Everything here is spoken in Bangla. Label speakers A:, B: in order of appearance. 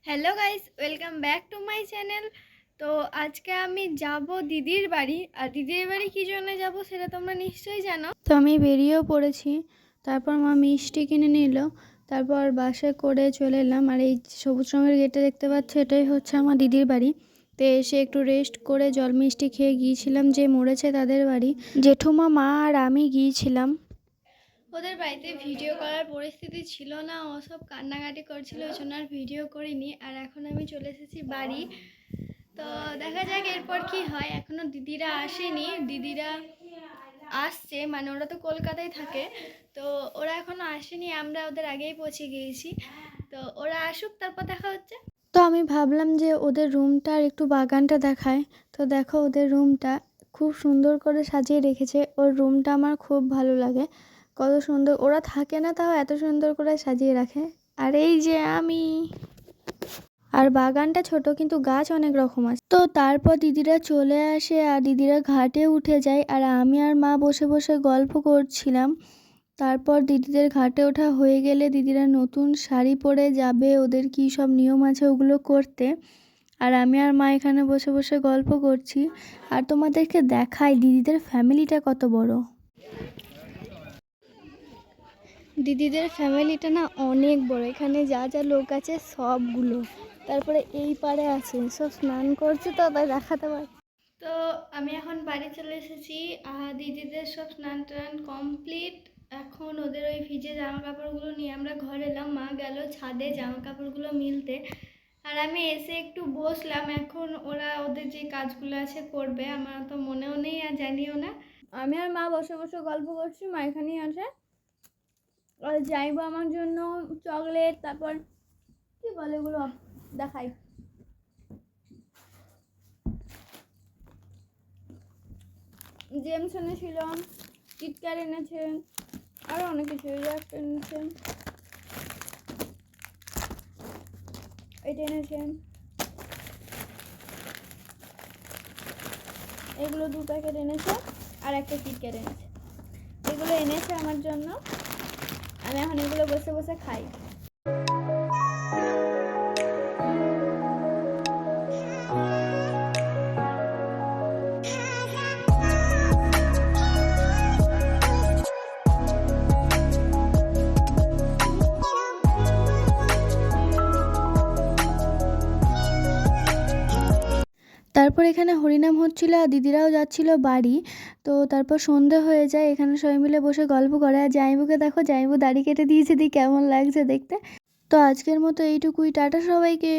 A: Hello guys, welcome back to my channel. তো আজকে আমি যাব দিদির বাড়ি। আর দিদির বাড়ি কী জন্য যাব সেটা তোমরা নিশ্চয়ই জানো। তো আমি বেরিয়েও পড়েছি। তারপর মা মিষ্টি কিনে নিল। তারপর বাসে করে চলে এলাম। আর এই সবুজ রঙের গেটে দেখতে পাচ্ছি, এটাই হচ্ছে আমার দিদির বাড়ি। তো এসে একটু রেস্ট করে জল মিষ্টি খেয়ে গিয়েছিলাম যে মরেছে তাদের বাড়ি। জেঠুমা, মা আর আমি গিয়েছিলাম। ওদের বাড়িতে ভিডিও করার পরিস্থিতি ছিল না, ও সব কান্নাকাটি করছিল, ওই জন্য আর ভিডিও করিনি। আর এখন আমি চলে এসেছি বাড়ি। তো দেখা যাক এরপর কি হয়। এখনো দিদিরা আসেনি, দিদিরা আসছে, মানে ওরা তো কলকাতায় থাকে, তো ওরা এখনো আসেনি, আমরা ওদের আগেই পৌঁছে গিয়েছি। তো ওরা আসুক, তারপর দেখা হচ্ছে। তো আমি ভাবলাম যে ওদের রুমটা আর একটু বাগানটা দেখায়। তো দেখো ওদের রুমটা খুব সুন্দর করে সাজিয়ে রেখেছে। ওর রুমটা আমার খুব ভালো লাগে, কত সুন্দর। ওরা থাকে না, তাও এত সুন্দর করে সাজিয়ে রাখে। আর এই যে আমি, আর বাগানটা ছোট কিন্তু গাছ অনেক রকম আছে। তো তারপর দিদিরা চলে আসে আর দিদিরা ঘাটে উঠে যায়, আর আমি আর মা বসে বসে গল্প করছিলাম। তারপর দিদিদের ঘাটে ওঠা হয়ে গেলে দিদিরা নতুন শাড়ি পরে যাবে, ওদের কী সব নিয়ম আছে ওগুলো করতে। আর আমি আর মা এখানে বসে বসে গল্প করছি। আর তোমাদেরকে দেখাই দিদিদের ফ্যামিলিটা কত বড়। দিদিদের ফ্যামিলিটা না অনেক বড়। এখানে যা যা লোক আছে সবগুলো। তারপরে এই পারে আছে, সব স্নান করছে, তো তাই দেখাতে পারি। তো আমি এখন বাড়ি চলে এসেছি। দিদিদের সব স্নান টান কমপ্লিট। এখন ওদের ওই ভিজে জামা কাপড়গুলো নিয়ে আমরা ঘরে এলাম। মা গেল ছাদে জামা কাপড়গুলো মিলতে। আর আমি এসে একটু বসলাম। এখন ওরা ওদের যে কাজগুলো আছে করবে, আমার তো মনেও নেই আর জানিও না। আমি আর মা বসে বসে গল্প করছি, মা এখানেই আছে। আর যাইবো আমার জন্য চকলেট, তারপর কি বলে এগুলো দেখাই, জেমস এনেছিল, কিটক্যাট এনেছে, আরও অনেক কিছু এনেছে, এটা এনেছে, এগুলো 2 প্যাকেট এনেছে, আর একটা কিটক্যাট এনেছে। এগুলো এনেছে আমার জন্য। আমি এখন এগুলো বসে বসে খাই। তারপর এখানে হরিনাম হচ্ছিল আর দিদিরাও যাচ্ছিল বাড়ি। তো তারপর সন্ধে হয়ে যায়, এখানে সবাই মিলে বসে গল্প করে। আর জামাইবুকে দেখো, জামাইবু দাড়ি কেটে দিয়েছে, দি কেমন লাগছে দেখতে। তো আজকের মতো এইটুকুই, টাটা সবাইকে।